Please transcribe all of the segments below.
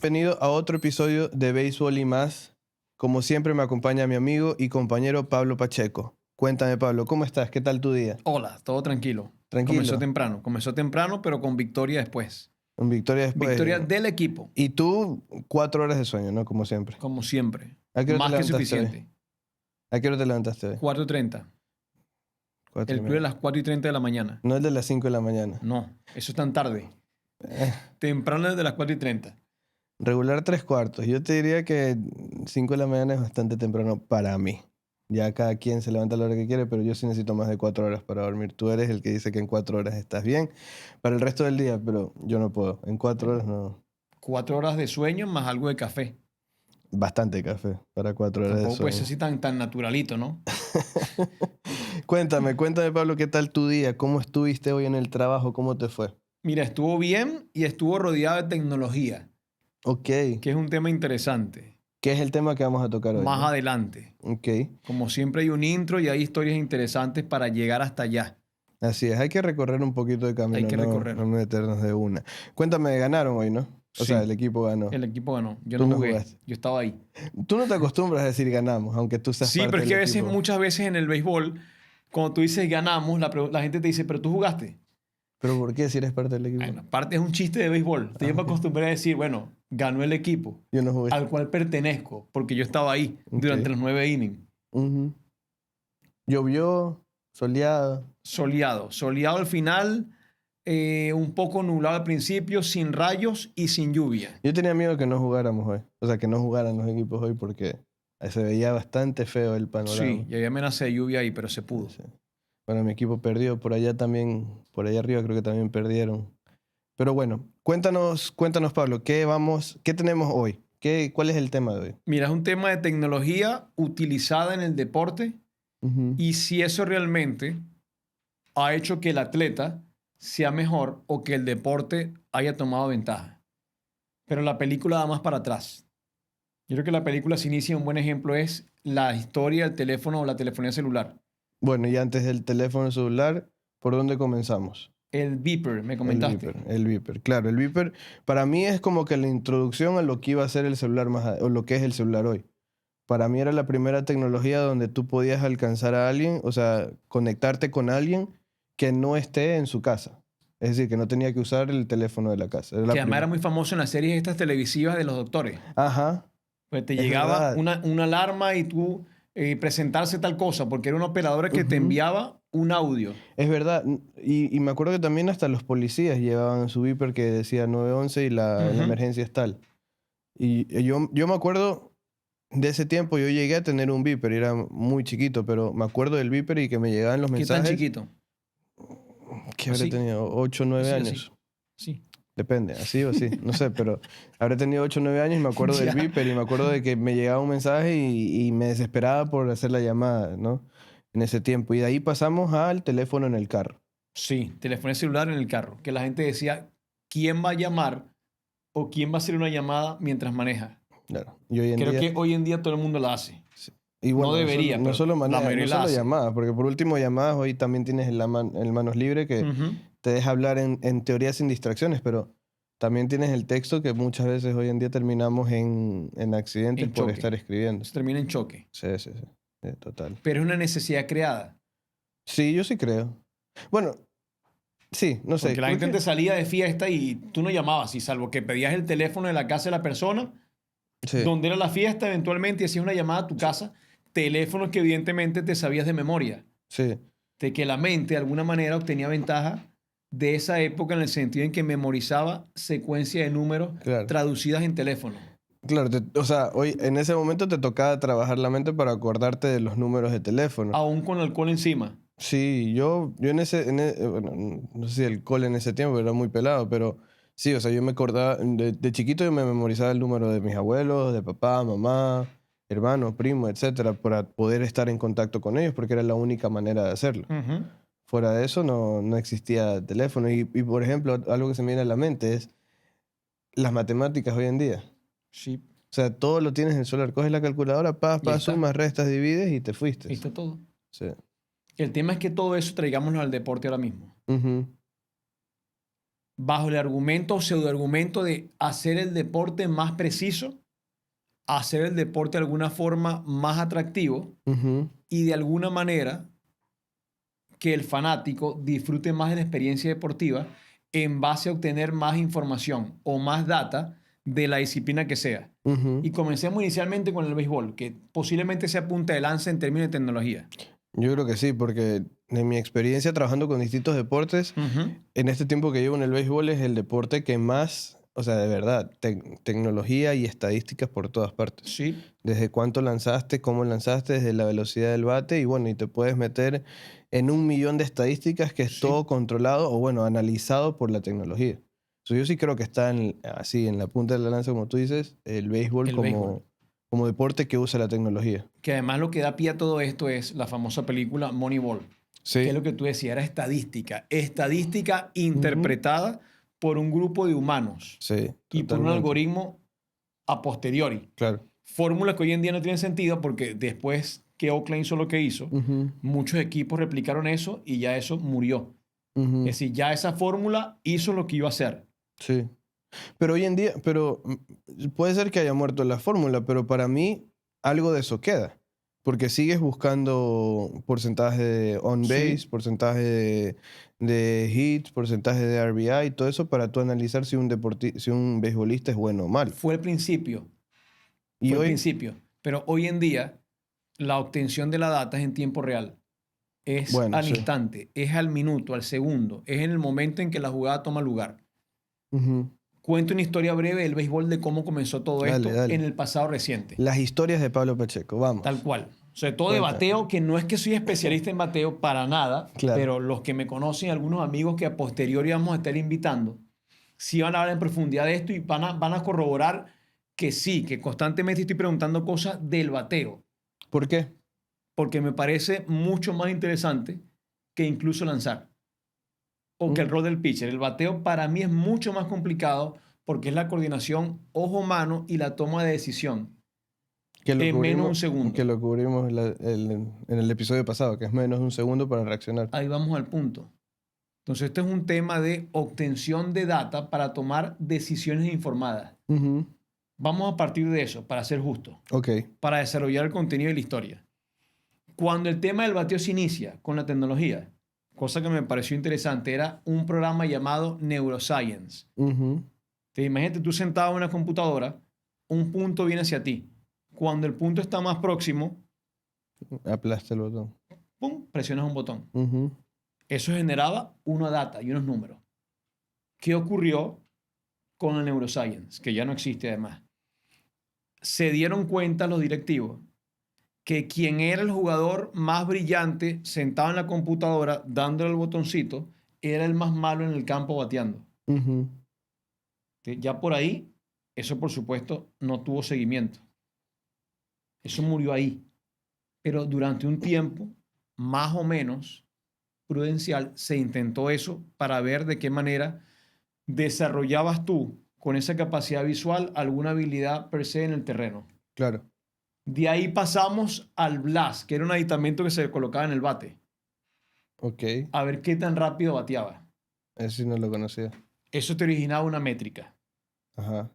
Bienvenido a otro episodio de Béisbol y más. Como siempre me acompaña mi amigo y compañero Pablo Pacheco. Cuéntame, Pablo, ¿cómo estás? ¿Qué tal tu día? Hola, todo tranquilo. ¿Tranquilo? Comenzó temprano, pero con victoria después. En victoria después. Victoria del equipo, Y tú, 4 horas de sueño, ¿no? Como siempre. como siempre. ¿A qué hora te Más que levantaste hoy? suficiente. ¿A qué hora te levantaste hoy? 4:30. 4 y El club de media. las 4:30 de la mañana. No es de las 5 de la mañana. No, eso es tan tarde. Eh, Temprano es de las 4:30. regular 3 cuartos. Yo te diría que 5 de la mañana es bastante temprano para mí. Ya cada quien se levanta a la hora que quiere, pero yo sí necesito más de 4 horas para dormir. Tú eres el que dice que en 4 horas estás bien para el resto del día, pero yo no puedo. En 4 horas no. 4 horas de sueño más algo de café. Bastante café para 4 horas de Tampoco puede ser sueño. así tan naturalito, ¿no? Cuéntame, Pablo, ¿qué tal tu día? ¿Cómo estuviste hoy en el trabajo? ¿Cómo te fue? Mira, estuvo bien y estuvo rodeado de tecnología, Ok. que es un tema interesante. ¿Qué es el tema que vamos a tocar hoy, Más no? adelante. Ok. Como siempre hay un intro y hay historias interesantes para llegar hasta allá. Así es, hay que recorrer un poquito de Hay camino, que no, recorrer. no meternos de una. Cuéntame, ganaron hoy, ¿no? O sea, Sí, el equipo ganó. el equipo ganó. Yo Tú no no jugué, jugaste. yo estaba ahí. Tú no te acostumbras a decir ganamos, aunque tú seas Sí, parte pero es del que a veces, equipo. muchas veces en el béisbol, cuando tú dices ganamos, la gente te dice, pero tú jugaste. ¿Pero por qué si eres parte del equipo? Bueno, aparte es un chiste de béisbol. Ah, Yo me ok. acostumbré a decir, bueno, ganó el equipo Yo no jugué. al cual pertenezco, porque yo estaba ahí Ok. durante los 9 innings. Ujú. Llovió, soleado. Soleado al final, un poco nublado al principio, sin rayos y sin lluvia. Yo tenía miedo que no jugáramos hoy. O sea, que no jugaran los equipos hoy porque se veía bastante feo el Sí, panorama. y había amenaza de lluvia ahí, pero se Sí, pudo. sí. Bueno, mi equipo perdió. Por allá también, por allá arriba creo que también perdieron. Pero bueno, cuéntanos, Pablo, ¿qué tenemos hoy? ¿Cuál es el tema de hoy? Mira, es un tema de tecnología utilizada en el deporte Ujú. y si eso realmente ha hecho que el atleta sea mejor o que el deporte haya tomado ventaja. Pero la película da más para atrás. Yo creo que la película se inicia, un buen ejemplo es la historia del teléfono o la telefonía celular. Bueno, y antes del teléfono celular, ¿por dónde comenzamos? El beeper, me El comentaste. Viper, el Viper. Claro, el Viper para mí es como que la introducción a lo que iba a ser el celular o lo que es el celular hoy. Para mí era la primera tecnología donde tú podías alcanzar a alguien, o sea, conectarte con alguien que no esté en su casa. Es decir, que no tenía que usar el teléfono de la casa. Era Que la además era primera. muy famoso en las series estas televisivas de los doctores. Ajá, Pues te es llegaba verdad. una alarma y tú presentarse tal cosa, porque era una operadora que te Ujú. enviaba un audio. Es verdad. Y me acuerdo que también hasta los policías llevaban su Viper que decía 911 y la Ujú. emergencia es tal. Y yo me acuerdo de ese tiempo, yo llegué a tener un Viper y era muy chiquito, pero me acuerdo del Viper y que me llegaban los ¿Qué tan mensajes. chiquito? Que habré Así, tenido 8 o 9 así. años. Sí. Depende, así o así, no sé, pero habré tenido 8 o 9 años y me acuerdo del Ya. Viper y me acuerdo de que me llegaba un mensaje y me desesperaba por hacer la llamada, ¿no? En ese tiempo. Y de ahí pasamos al teléfono en el carro. Sí, telefonía celular en el carro. Que la gente decía, ¿quién va a llamar o quién va a hacer una llamada mientras maneja? Claro. Y hoy en Creo día, que hoy en día todo el mundo la hace. sí. Y No bueno, debería, no pero solo la maneja, no mayoría la solo hace. llamadas, porque por último llamadas hoy también tienes en manos libre que Ujú. te deja hablar en teoría sin distracciones, pero también tienes el texto que muchas veces hoy en día terminamos en accidentes En por estar choque. escribiendo. Se termina en choque. Sí, sí, sí, total. Pero es una necesidad creada. Sí, yo sí creo. Bueno, sí, no sé, Porque la creo gente que te salía de fiesta y tú no llamabas, y salvo que pedías el teléfono de la casa de la persona, sí, donde era la fiesta, eventualmente y hacías una llamada a tu sí, casa, teléfonos que evidentemente te sabías de memoria, sí, de que la mente de alguna manera obtenía ventaja de esa época en el sentido en que memorizaba secuencia de números claro. traducidas en teléfono, Claro, o sea, hoy en ese momento te tocaba trabajar la mente para acordarte de los números de teléfono. aún con alcohol encima. Sí, yo bueno, no sé si el cole en ese tiempo era muy pelado, pero sí, o sea, yo me acordaba, de chiquito yo me memorizaba el número de mis abuelos, de papá, mamá, hermano, primo, etcétera, para poder estar en contacto con ellos, porque era la única manera de hacerlo. Ujú. Fuera de eso no existía teléfono. Y, por ejemplo, algo que se me viene a la mente es las matemáticas hoy en día. Sí, O sea, todo lo tienes en el celular. Coges la calculadora, y ahí está, sumas, restas, divides y te fuiste. ahí está todo. Sí. El tema es que todo eso traigámoslo al deporte ahora mismo. Ujú. bajo el argumento o pseudoargumento de hacer el deporte más preciso, hacer el deporte de alguna forma más atractivo Ujú, y de alguna manera que el fanático disfrute más de la experiencia deportiva en base a obtener más información o más data de la disciplina que sea. ujú. Y comencemos inicialmente con el béisbol, que posiblemente sea punta de lanza en términos de tecnología. Yo creo que sí, porque en mi experiencia trabajando con distintos deportes, Ujú. en este tiempo que llevo en el béisbol es el deporte que más, o sea, de verdad, tecnología y estadísticas por todas partes. Sí, Desde cuánto lanzaste, cómo lanzaste, desde la velocidad del bate y bueno, y te puedes meter en 1 millón de estadísticas que es sí, todo controlado o bueno, analizado por la tecnología. Yo sí creo que está así en la punta de la lanza, como tú dices, el béisbol el béisbol. como deporte que usa la tecnología. Que además lo que da pie a todo esto es la famosa película Moneyball, que es Sí. lo que tú decías, era estadística. Estadística Ujú. interpretada por un grupo de humanos Sí, y por un totalmente. algoritmo a posteriori. Claro. Fórmulas que hoy en día no tienen sentido porque después que Oakland hizo lo que hizo, Ujú, muchos equipos replicaron eso y ya eso murió. ujú. Es decir, ya esa fórmula hizo lo que iba a hacer. Sí. Pero hoy en día, puede ser que haya muerto la fórmula, pero para mí algo de eso queda. Porque sigues buscando porcentaje de on base, Sí, porcentaje de hits, porcentaje de RBI, todo eso para tú analizar si un beisbolista es bueno o malo. fue el principio, Y fue el hoy, principio. Pero hoy en día la obtención de la data es en tiempo real. Es bueno, al sí. instante, es al minuto, al segundo, es en el momento en que la jugada toma lugar. Ujú. Cuento una historia breve del béisbol de cómo comenzó todo Dale, esto en dale. el pasado reciente. Las historias de Pablo Pacheco, Tal vamos. cual. Sobre todo de Cuenta. bateo, que no es que soy especialista en bateo para nada, Claro. pero los que me conocen, algunos amigos que a posteriori vamos a estar invitando, sí van a hablar en profundidad de esto y van a corroborar que sí, que constantemente estoy preguntando cosas del bateo, ¿Por qué? porque me parece mucho más interesante que incluso lanzar o que el Mm, rol del pitcher. El bateo para mí es mucho más complicado porque es la coordinación ojo-mano y la toma de decisión en menos de un que segundo. lo cubrimos en el episodio pasado, que es menos de un segundo para reaccionar. Ahí vamos al punto. Entonces, este es un tema de obtención de data para tomar decisiones informadas. Ujú. Vamos a partir de eso, para ser justo, Ok. para desarrollar el contenido de la historia. Cuando el tema del bateo se inicia con la tecnología, cosa que me pareció interesante, era un programa llamado Neuroscience. Ujú. Te imagínate tú sentado en una computadora, un punto viene hacia ti. Cuando el punto está más próximo, Aplasta el botón. ¡pum!, presionas un botón. Ujú. Eso generaba una data y unos números. ¿Qué ocurrió con el Neuroscience? Que ya no existe además. Se dieron cuenta los directivos que quien era el jugador más brillante sentado en la computadora dándole el botoncito era el más malo en el campo bateando. Ujú. Ya por ahí, eso por supuesto no tuvo seguimiento. Eso murió ahí. Pero durante un tiempo, más o menos prudencial, se intentó eso para ver de qué manera desarrollabas tú con esa capacidad visual alguna habilidad per se en el terreno. Claro. De ahí pasamos al blast, que era un aditamento que se colocaba en el bate, Ok. a ver qué tan rápido bateaba. Ese sí no lo conocía. Eso te originaba una métrica. Ajá.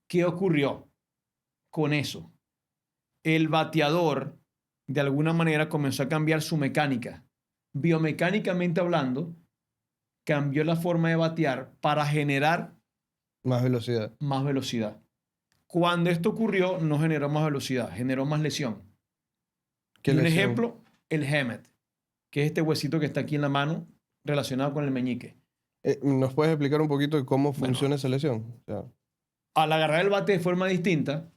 ¿Qué ocurrió con eso? El bateador, de alguna manera, comenzó a cambiar su mecánica. Biomecánicamente hablando, cambió la forma de batear para generar Más velocidad. más velocidad. Cuando esto ocurrió, no generó más velocidad, generó más lesión. ¿Qué Y un lesión? ejemplo, el Hemet, que es este huesito que está aquí en la mano relacionado con el meñique. ¿Nos puedes explicar un poquito de cómo Bueno, funciona esa lesión? O sea, al agarrar el bate de forma distinta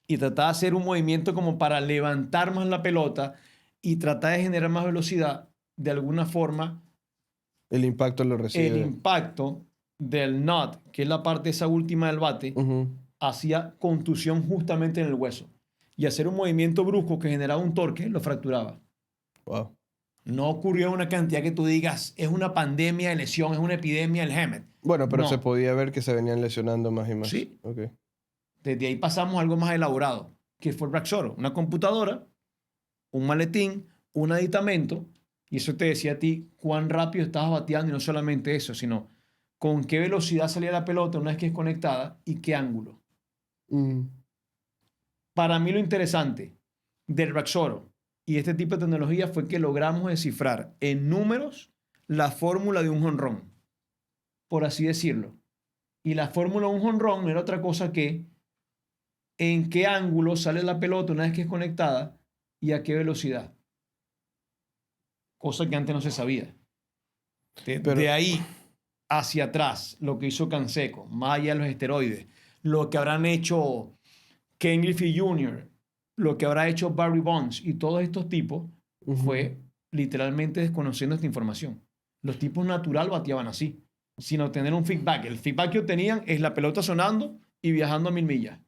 y tratar de hacer un movimiento como para levantar más la pelota y tratar de generar más velocidad, de alguna forma, el impacto lo el recibe. impacto del nut, que es la parte esa última del bate, Ujú. hacía contusión justamente en el hueso. Y hacer un movimiento brusco que generaba un torque lo fracturaba. Wow. No ocurrió una cantidad que tú digas, es una pandemia de lesión, es una epidemia el Hemet. Bueno, pero se No, podía ver que se venían lesionando más y más. sí. Ok. Desde ahí pasamos a algo más elaborado, que fue el Braxoro. Una computadora, un maletín, un aditamento, y eso te decía a ti cuán rápido estabas bateando, y no solamente eso, sino con qué velocidad salía la pelota una vez que es conectada y qué ángulo. Mm. Para mí lo interesante del Raxoro y este tipo de tecnología fue que logramos descifrar en números la fórmula de un jonrón, por así decirlo. Y la fórmula de un jonrón no era otra cosa que en qué ángulo sale la pelota una vez que es conectada y a qué velocidad. Cosa que antes no se sabía. De Pero, ahí hacia atrás, lo que hizo Canseco, más allá de los esteroides, lo que habrán hecho Ken Griffey Jr., lo que habrá hecho Barry Bonds y todos estos tipos, ujú, fue literalmente desconociendo esta información. Los tipos natural bateaban así, sin obtener un feedback. El feedback que obtenían es la pelota sonando y viajando a 1000 millas.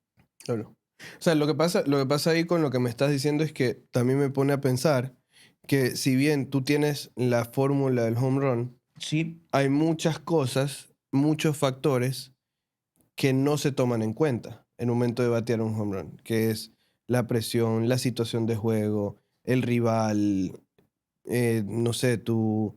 claro. O sea, lo que pasa ahí con lo que me estás diciendo es que también me pone a pensar que si bien tú tienes la fórmula del home run, Sí, hay muchas cosas, muchos factores que no se toman en cuenta en el momento de batear un home run, que es la presión, la situación de juego, el rival, no sé, tu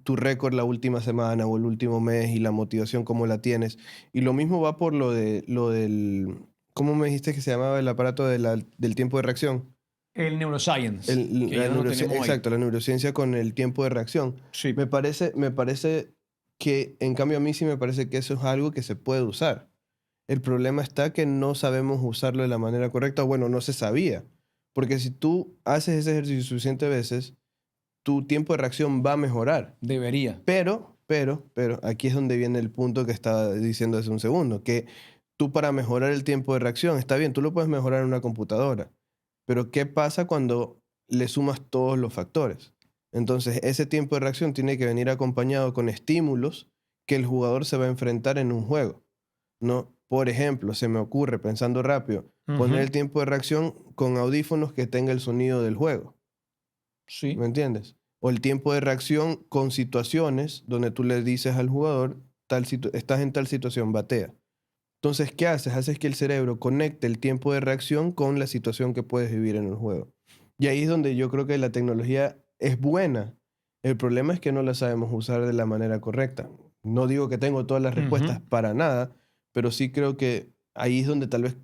récord la última semana o el último mes y la motivación, cómo la tienes. Y lo mismo va por lo del, ¿cómo me dijiste que se llamaba el aparato del tiempo de reacción? el neuroscience, que ya no lo tenemos hoy. Exacto, la neurociencia con el tiempo de reacción. Sí, Me parece que, en cambio, a mí sí me parece que eso es algo que se puede usar. El problema está que no sabemos usarlo de la manera correcta, o bueno, no se sabía. Porque si tú haces ese ejercicio suficientes veces, tu tiempo de reacción va a mejorar. debería. Pero, aquí es donde viene el punto que estaba diciendo hace un segundo, que tú para mejorar el tiempo de reacción, está bien, tú lo puedes mejorar en una computadora, pero ¿qué pasa cuando le sumas todos los factores? Entonces, ese tiempo de reacción tiene que venir acompañado con estímulos que el jugador se va a enfrentar en un juego. ¿No? Por ejemplo, se me ocurre, pensando rápido, poner Ujú, el tiempo de reacción con audífonos que tenga el sonido del juego. ¿Me sí. entiendes? O el tiempo de reacción con situaciones donde tú le dices al jugador, estás en tal situación, batea. Entonces, ¿qué haces? Haces que el cerebro conecte el tiempo de reacción con la situación que puedes vivir en el juego. Y ahí es donde yo creo que la tecnología es buena. El problema es que no la sabemos usar de la manera correcta. No digo que tengo todas las respuestas Ujú, para nada, pero sí creo que ahí es donde tal vez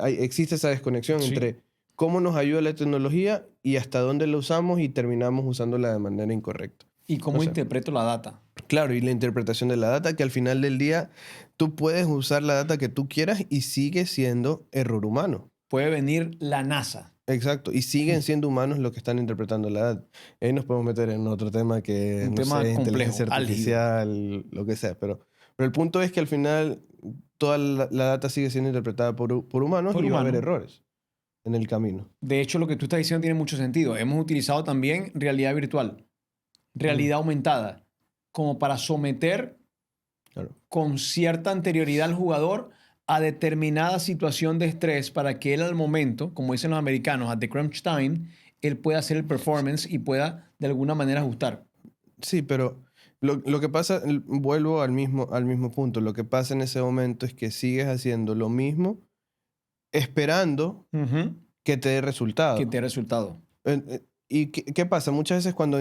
existe esa desconexión sí. entre cómo nos ayuda la tecnología y hasta dónde la usamos y terminamos usándola de manera incorrecta. ¿Y No cómo sé. interpreto la data? Claro, y la interpretación de la data, que al final del día tú puedes usar la data que tú quieras y sigue siendo error humano. Puede venir la NASA. Exacto, y siguen siendo humanos los que están interpretando la data. Ahí nos podemos meter en otro tema que, Un no tema sé, inteligencia complejo, álgido. artificial, lo que sea, pero el punto es que al final toda la data sigue siendo interpretada por humanos Por y va a haber humano. errores en el camino. De hecho, lo que tú estás diciendo tiene mucho sentido. Hemos utilizado también realidad virtual, Ujú, realidad aumentada, como para someter claro. con cierta anterioridad al jugador a determinada situación de estrés para que él al momento, como dicen los americanos, at the crunch time, él pueda hacer el performance y pueda de alguna manera ajustar. Sí, pero lo que pasa, vuelvo al mismo punto, lo que pasa en ese momento es que sigues haciendo lo mismo esperando Ujú. que te dé Que resultado. te dé resultado. ¿Y qué pasa? Muchas veces cuando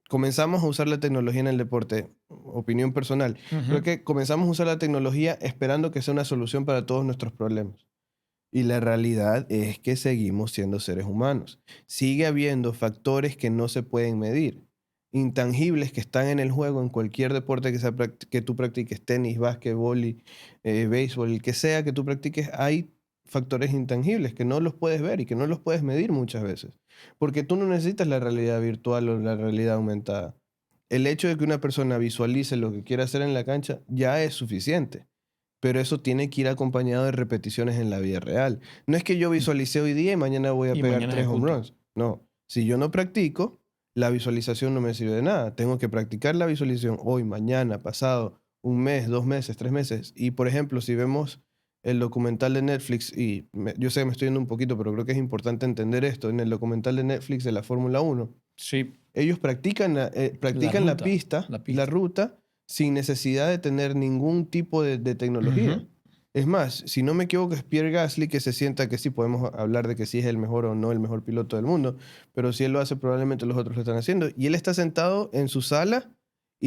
comenzamos a usar la tecnología en el deporte, opinión personal, creo Ujú. que comenzamos a usar la tecnología esperando que sea una solución para todos nuestros problemas. Y la realidad es que seguimos siendo seres humanos. Sigue habiendo factores que no se pueden medir, intangibles que están en el juego, en cualquier deporte que tú practiques, tenis, básquetbol, béisbol, el que sea que tú practiques, hay factores intangibles que no los puedes ver y que no los puedes medir muchas veces. Porque tú no necesitas la realidad virtual o la realidad aumentada. El hecho de que una persona visualice lo que quiere hacer en la cancha ya es suficiente, pero eso tiene que ir acompañado de repeticiones en la vida real. No es que yo visualicé hoy día y mañana voy a Y pegar mañana 3 home ejecuto. runs. No, si yo no practico, la visualización no me sirve de nada. Tengo que practicar la visualización hoy, mañana, pasado, un mes, 2 meses, 3 meses. Y por ejemplo, si vemos el documental de Netflix, y yo sé que me estoy yendo un poquito, pero creo que es importante entender esto, en el documental de Netflix de la Fórmula 1, Sí, ellos la practican la ruta, pista, la la pista. ruta, sin necesidad de tener ningún tipo de tecnología. Ujú. Es más, si no me equivoco, es Pierre Gasly que se sienta que sí, podemos hablar de que sí es el mejor o no el mejor piloto del mundo, pero si él lo hace, probablemente los otros lo están haciendo. Y él está sentado en su sala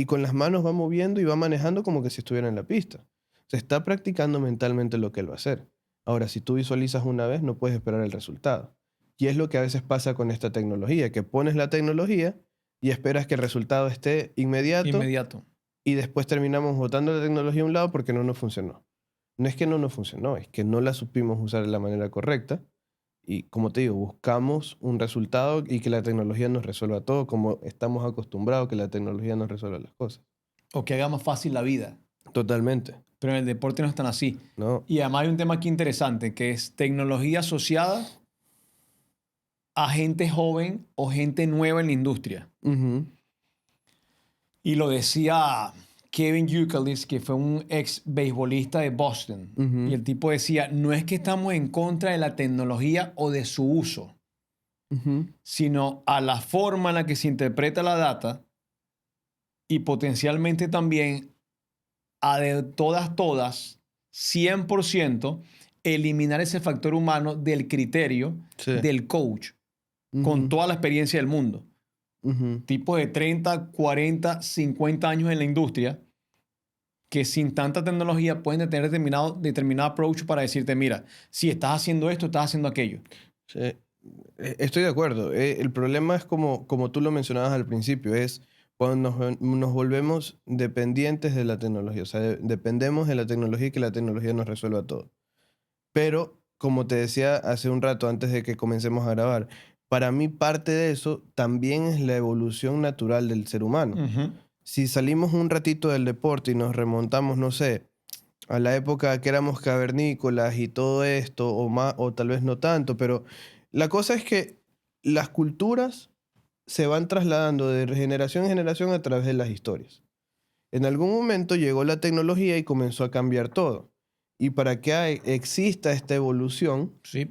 y con las manos va moviendo y va manejando como que si estuviera en la pista. Se está practicando mentalmente lo que él va a hacer. Ahora, si tú visualizas una vez, no puedes esperar el resultado. Y es lo que a veces pasa con esta tecnología, que pones la tecnología y esperas que el resultado esté inmediato Inmediato. y después terminamos botando la tecnología a un lado porque no nos funcionó. No es que no nos funcionó, es que no la supimos usar de la manera correcta. Y como te digo, buscamos un resultado y que la tecnología nos resuelva todo, como estamos acostumbrados que la tecnología nos resuelva las cosas. O que haga más fácil la vida. Totalmente, Pero en el deporte no es tan así. ¿no? Y además hay un tema aquí interesante, que es tecnología asociada a gente joven o gente nueva en la industria. Ujú, Y lo decía Kevin Youkilis, que fue un ex beisbolista de Boston. Y ujú, el tipo decía, no es que estamos en contra de la tecnología o de su uso, ujú. sino a la forma en la que se interpreta la data y potencialmente también a de todas, 100%, eliminar ese factor humano del criterio Sí. del coach con Ujú, toda la experiencia del mundo. ujú. Tipo de 30, 40, 50 años en la industria que sin tanta tecnología pueden tener determinado approach para decirte, mira, si estás haciendo esto, estás haciendo aquello. Sí. Estoy de acuerdo. El problema es como tú lo mencionabas al principio, es cuando nos volvemos dependientes de la tecnología. O sea, dependemos de la tecnología y que la tecnología nos resuelva todo. Pero, como te decía hace un rato antes de que comencemos a grabar, para mí parte de eso también es la evolución natural del ser humano. Ujú. Si salimos un ratito del deporte y nos remontamos, no sé, a la época que éramos cavernícolas y todo esto, o más, o tal vez no tanto, pero la cosa es que las culturas se van trasladando de generación en generación a través de las historias. En algún momento llegó la tecnología y comenzó a cambiar todo. Y para que exista esta evolución, Sí.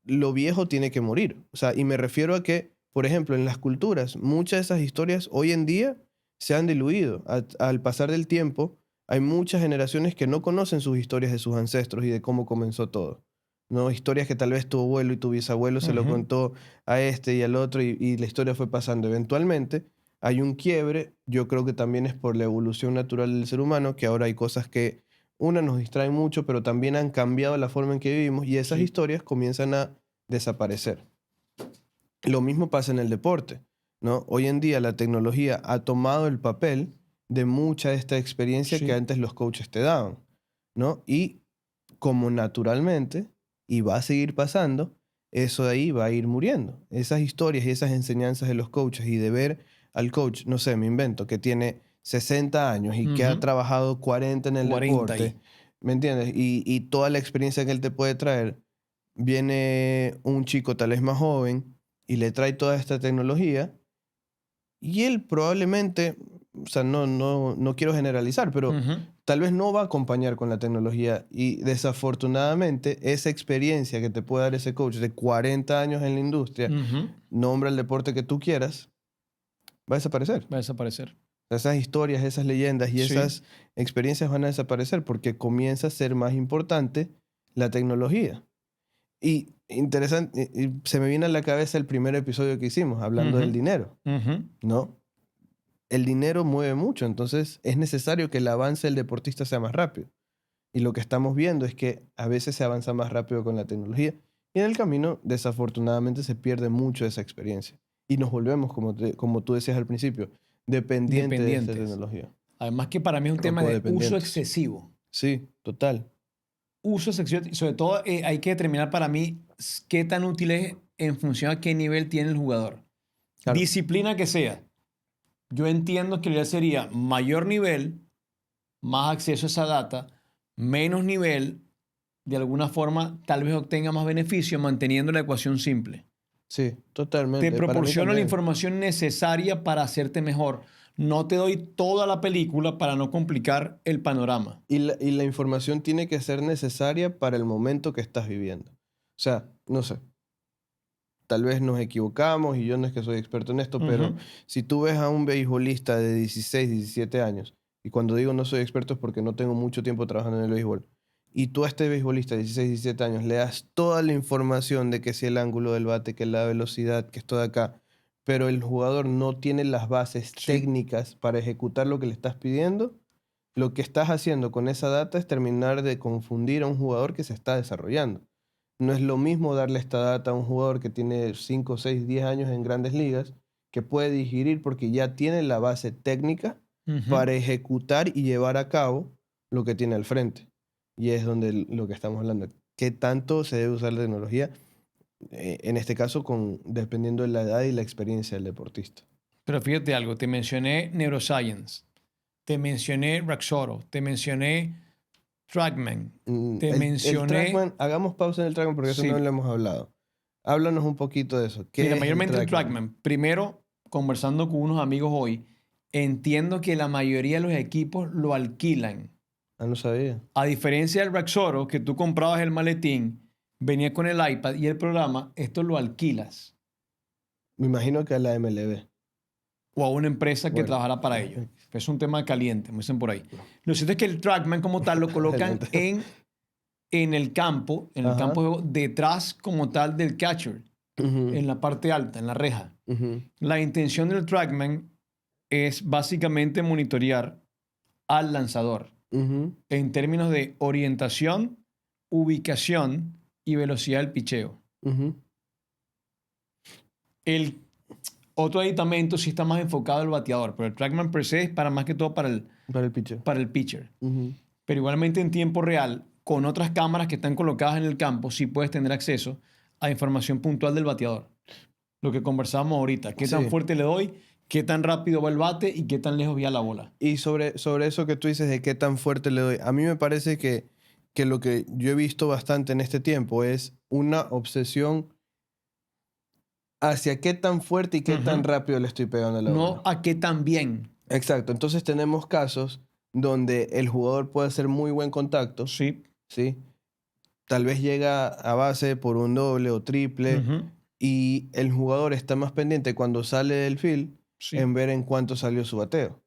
lo viejo tiene que morir. O sea, y me refiero a que, por ejemplo, en las culturas, muchas de esas historias hoy en día se han diluido. Al pasar del tiempo, hay muchas generaciones que no conocen sus historias de sus ancestros y de cómo comenzó todo. ¿No? Historias que tal vez tu abuelo y tu bisabuelo se lo Ujú. contó a este y al otro y la historia fue pasando. Eventualmente hay un quiebre, yo creo que también es por la evolución natural del ser humano, que ahora hay cosas que una nos distrae mucho, pero también han cambiado la forma en que vivimos y esas Sí. historias comienzan a desaparecer. Lo mismo pasa en el deporte, ¿no? Hoy en día la tecnología ha tomado el papel de mucha de esta experiencia que Sí. antes los coaches te daban, ¿no? Y como naturalmente, y va a seguir pasando, eso de ahí va a ir muriendo. Esas historias y esas enseñanzas de los coaches y de ver al coach, no sé, me invento, que tiene 60 años y que ha Ujú. trabajado 40 en el 40 deporte, ahí. ¿me entiendes? Y toda la experiencia que él te puede traer, viene un chico tal vez más joven y le trae toda esta tecnología y él probablemente, o sea, no quiero generalizar, pero Ujú. tal vez no va a acompañar con la tecnología y desafortunadamente esa experiencia que te puede dar ese coach de 40 años en la industria, Ujú. nombra el deporte que tú quieras, va a desaparecer. Va a desaparecer. Esas historias, esas leyendas y Sí. esas experiencias van a desaparecer porque comienza a ser más importante la tecnología. Y interesante, y se me viene a la cabeza el primer episodio que hicimos, hablando Ujú. del dinero, Ujú. ¿no? El dinero mueve mucho, entonces es necesario que el avance del deportista sea más rápido. Y lo que estamos viendo es que a veces se avanza más rápido con la tecnología y en el camino, desafortunadamente, se pierde mucho de esa experiencia. Y nos volvemos, como tú decías al principio, dependientes de esta Dependientes. tecnología Además que para mí es un o tema de uso codependientes. excesivo. Sí, total. Uso excesivo. Y sobre todo hay que determinar para mí qué tan útil es en función a qué nivel tiene el jugador. Claro. Disciplina que sea. Yo entiendo que la idea sería mayor nivel, más acceso a esa data, menos nivel, de alguna forma tal vez obtenga más beneficio manteniendo la ecuación simple. Sí, Te totalmente. Para mí proporciono la también. información necesaria para hacerte mejor. No te doy toda la película para no complicar el panorama. Y la información tiene que ser necesaria para el momento que estás viviendo. O sea, no sé, tal vez nos equivocamos y yo no es que soy experto en esto, pero Ujú. si tú ves a un beisbolista de 16, 17 años, y cuando digo no soy experto es porque no tengo mucho tiempo trabajando en el béisbol, y tú a este beisbolista de 16, 17 años le das toda la información de que si el ángulo del bate, que la velocidad, que esto de acá, pero el jugador no tiene las bases Sí. técnicas para ejecutar lo que le estás pidiendo, lo que estás haciendo con esa data es terminar de confundir a un jugador que se está desarrollando. No es lo mismo darle esta data a un jugador que tiene 5, 6, 10 años en grandes ligas, que puede digerir porque ya tiene la base técnica Ujú. para ejecutar y llevar a cabo lo que tiene al frente. Y es donde lo que estamos hablando. ¿Qué tanto se debe usar la tecnología? En este caso, dependiendo de la edad y la experiencia del deportista. Pero fíjate algo, te mencioné Neuroscience, te mencioné Raxoro, te mencioné Trackman, te El mencioné, Trackman, hagamos pausa en el Trackman porque eso no sí, lo hemos hablado. Háblanos un poquito de eso. mira, ¿Qué es el mayormente el Trackman? Trackman. Primero, conversando con unos amigos hoy, entiendo que la mayoría de los equipos lo alquilan. Ah, no sabía. A diferencia del Raxoro, que tú comprabas el maletín, venía con el iPad y el programa, esto lo alquilas Me imagino que a la MLB. o a una empresa que Bueno, trabajará para ello. Es un tema caliente, me dicen por ahí. Lo cierto es que el Trackman como tal lo colocan adelante. en el campo Ajá. de juego, detrás como tal del catcher, Ujú, en la parte alta, en la reja. ujú, La intención del Trackman es básicamente monitorear al lanzador ujú, en términos de orientación, ubicación y velocidad del picheo. ujú. El otro aditamento sí está más enfocado al bateador, pero el Trackman per se es para más que todo Para el pitcher. para el pitcher. Ujú. Pero igualmente en tiempo real, con otras cámaras que están colocadas en el campo, sí puedes tener acceso a información puntual del bateador. Lo que conversábamos ahorita, qué tan Sí. fuerte le doy, qué tan rápido va el bate y qué tan lejos va la bola. Y sobre eso que tú dices de qué tan fuerte le doy, a mí me parece que lo que yo he visto bastante en este tiempo es una obsesión hacia qué tan fuerte y qué tan Ujú. rápido le estoy pegando a la No bola. a qué tan bien. Exacto, entonces tenemos casos donde el jugador puede hacer muy buen contacto, Sí. ¿sí? Tal vez llega a base por un doble o triple Ujú. y el jugador está más pendiente cuando sale del field Sí. en ver en cuánto salió su bateo.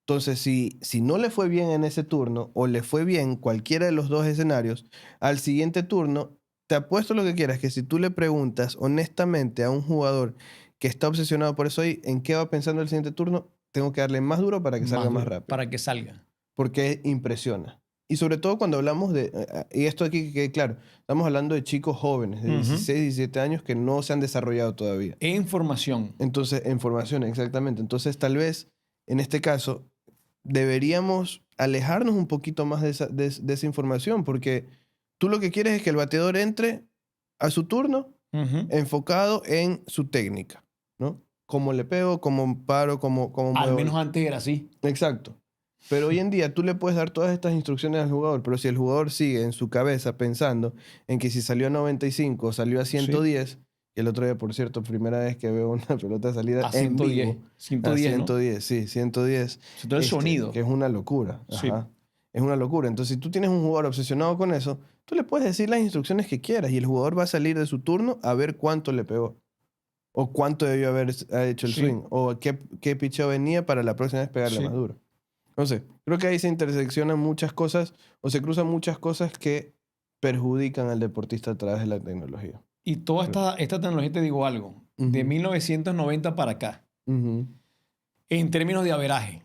Entonces, si no le fue bien en ese turno o le fue bien cualquiera de los dos escenarios, al siguiente turno, te apuesto lo que quieras, que si tú le preguntas honestamente a un jugador que está obsesionado por eso ahí, en qué va pensando el siguiente turno, tengo que darle más duro para que salga Más más duro, rápido, para que salga. porque impresiona. Y sobre todo cuando hablamos y esto aquí que quede claro, estamos hablando de chicos jóvenes de Ujú. 16, 17 años que no se han desarrollado todavía. E información. Entonces, en formación, exactamente. Entonces, tal vez, en este caso, deberíamos alejarnos un poquito más de esa información, porque tú lo que quieres es que el bateador entre a su turno Ujú. enfocado en su técnica, ¿no? Cómo le pego, cómo paro, cómo Al muevo. menos antes era así. Exacto. Pero hoy en día tú le puedes dar todas estas instrucciones al jugador, pero si el jugador sigue en su cabeza pensando en que si salió a 95 o salió a Sí. 110, y el otro día, por cierto, primera vez que veo una pelota salida A en 110. vivo a 110, ¿no? 110, sí, 110, Sobre todo el que sonido. es una locura, Sí. ajá, es una locura. Entonces, si tú tienes un jugador obsesionado con eso, tú le puedes decir las instrucciones que quieras y el jugador va a salir de su turno a ver cuánto le pegó, o cuánto debió haber hecho el Sí. swing, o qué picheo venía para la próxima vez pegarle más Sí. duro. No sé, creo que ahí se interseccionan muchas cosas o se cruzan muchas cosas que perjudican al deportista a través de la tecnología. Y toda Creo. esta tecnología, te digo algo, de Ujú, 1990 para acá, ujú, en términos de averaje,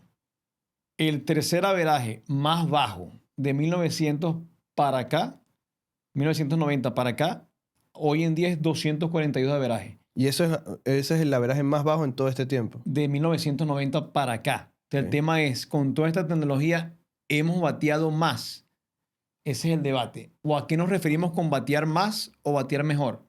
el tercer averaje más bajo de 1900 para acá, 1990 para acá, hoy en día es 242 de averaje, y ese es el averaje más bajo en todo este tiempo. de 1990 para acá. Entonces, el Ok. tema es, con toda esta tecnología, hemos bateado más. Ese es el debate. ¿O a qué nos referimos con batear más o batear mejor?